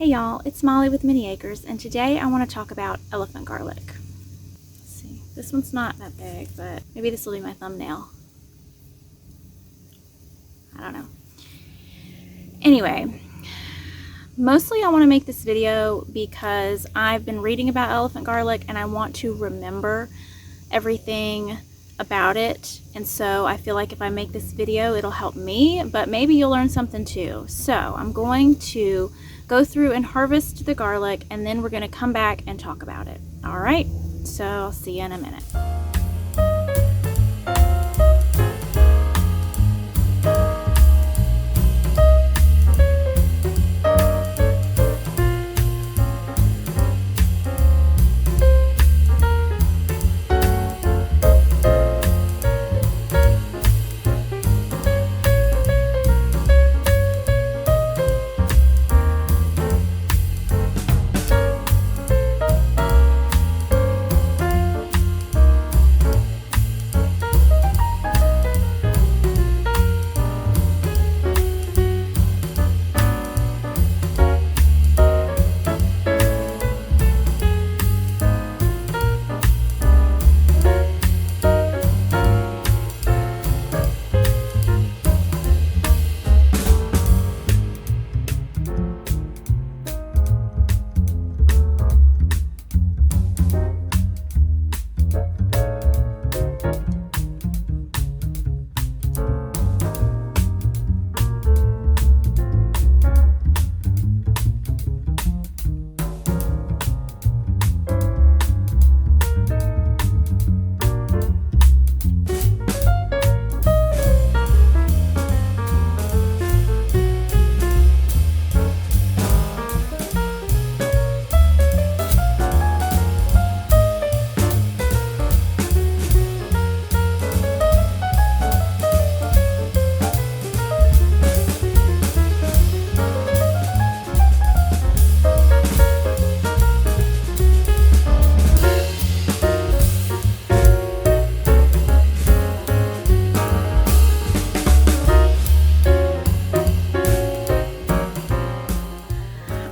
Hey y'all, it's Molly with Mini Acres, and today I want to talk about elephant garlic. Let's see, this one's not that big, but maybe this will be my thumbnail. I don't know. Anyway, mostly I want to make this video because I've been reading about elephant garlic and I want to remember everything about it, and so I feel like if I make this video it'll help me, but maybe you'll learn something too. So I'm going to go through and harvest the garlic, and then we're going to come back and talk about it. All right, so I'll see you in a minute.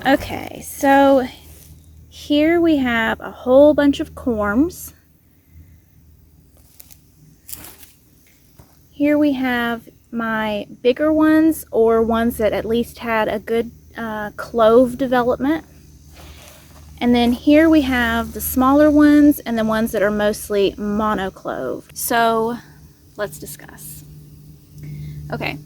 Okay, so here we have a whole bunch of corms. Here we have my bigger ones, or ones that at least had a good clove development. And then here we have the smaller ones and the ones that are mostly monoclove. So let's discuss. Okay,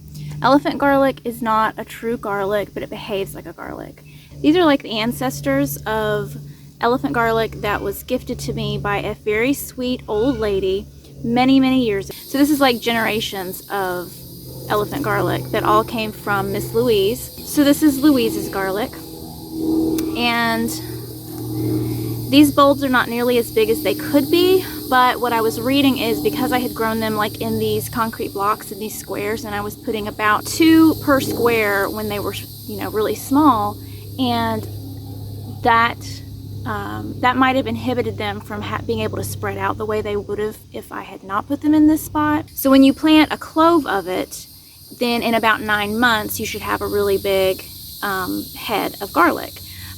elephant garlic is not a true garlic, but it behaves like a garlic. These are like the ancestors of elephant garlic that was gifted to me by a very sweet old lady many, many years ago. So this is like generations of elephant garlic that all came from Miss Louise. So this is Louise's garlic. And these bulbs are not nearly as big as they could be, but what I was reading is because I had grown them like in these concrete blocks in these squares, and I was putting about 2 per square when they were, really small, and that might have inhibited them from being able to spread out the way they would have if I had not put them in this spot. So when you plant a clove of it, then in about 9 months you should have a really big head of garlic.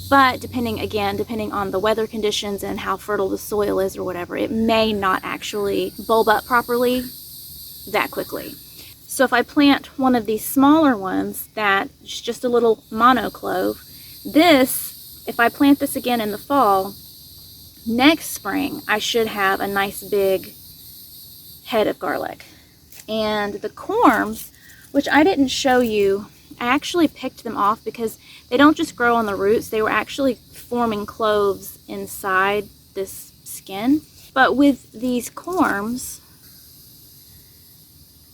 But depending on the weather conditions and how fertile the soil is or whatever, it may not actually bulb up properly that quickly. So if I plant one of these smaller ones that is just a little monoclove, if I plant this again in the fall, next spring I should have a nice big head of garlic. And the corms, which I didn't show you, I actually picked them off because they don't just grow on the roots, they were actually forming cloves inside this skin. But with these corms,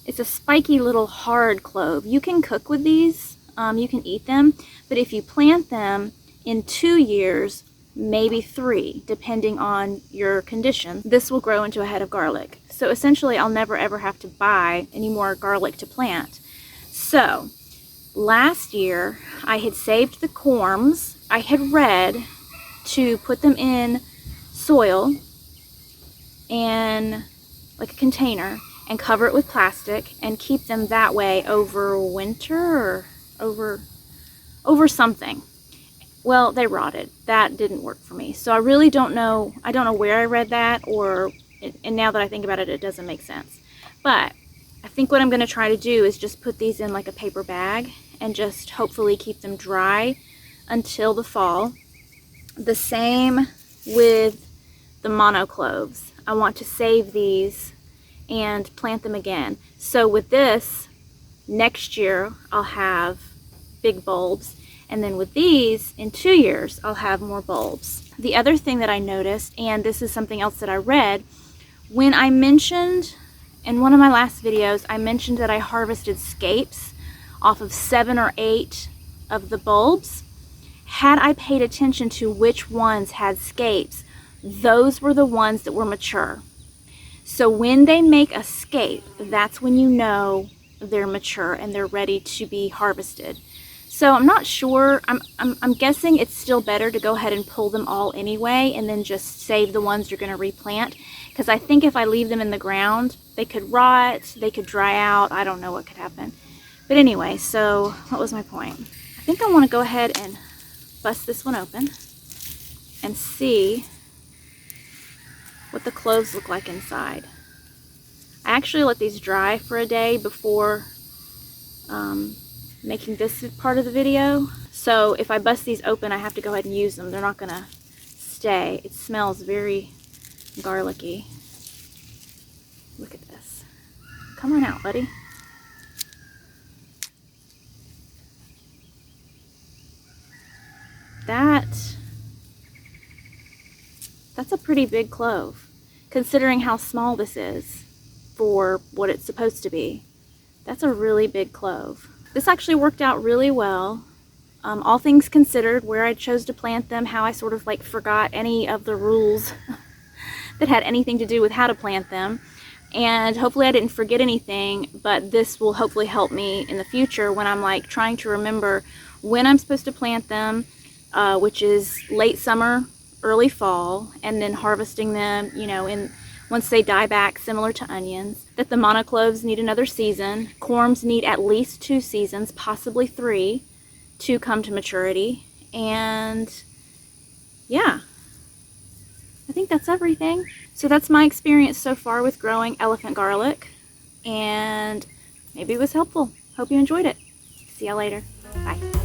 it's a spiky little hard clove. You can cook with these, you can eat them, but if you plant them in 2 years, maybe 3, depending on your condition, this will grow into a head of garlic. So essentially I'll never ever have to buy any more garlic to plant. So last year I had saved the corms. I had read to put them in soil in like a container and cover it with plastic and keep them that way over winter or over something. well, they rotted. That didn't work for me. So I really don't know. I don't know where I read that, and now that I think about it, it doesn't make sense. But I think what I'm going to try to do is just put these in like a paper bag and just hopefully keep them dry until the fall. The same with the monocloves. I want to save these and plant them again. So with this, next year I'll have big bulbs, and then with these, in 2 years, I'll have more bulbs. The other thing that I noticed, and this is something else that I read, when I mentioned in one of my last videos, I mentioned that I harvested scapes off of 7 or 8 of the bulbs. Had I paid attention to which ones had scapes, those were the ones that were mature. So when they make a scape, that's when you know they're mature and they're ready to be harvested. So I'm not sure. I'm guessing it's still better to go ahead and pull them all anyway and then just save the ones you're going to replant, because I think if I leave them in the ground, they could rot, they could dry out, I don't know what could happen. But anyway, so what was my point? I think I want to go ahead and bust this one open and see what the cloves look like inside. I actually let these dry for a day before making this part of the video. So if I bust these open, I have to go ahead and use them. They're not gonna stay. It smells very garlicky. Look at this. Come on out, buddy. That's a pretty big clove, considering how small this is for what it's supposed to be. That's a really big clove. This actually worked out really well. All things considered, where I chose to plant them, how I sort of like forgot any of the rules that had anything to do with how to plant them. And hopefully I didn't forget anything, but this will hopefully help me in the future when I'm like trying to remember when I'm supposed to plant them, which is late summer, early fall, and then harvesting them, you know, once they die back, similar to onions. That the monocloves need another season. Corms need at least 2 seasons, possibly 3, to come to maturity. And yeah, I think that's everything. So that's my experience so far with growing elephant garlic, and maybe it was helpful. Hope you enjoyed it. See y'all later. Bye.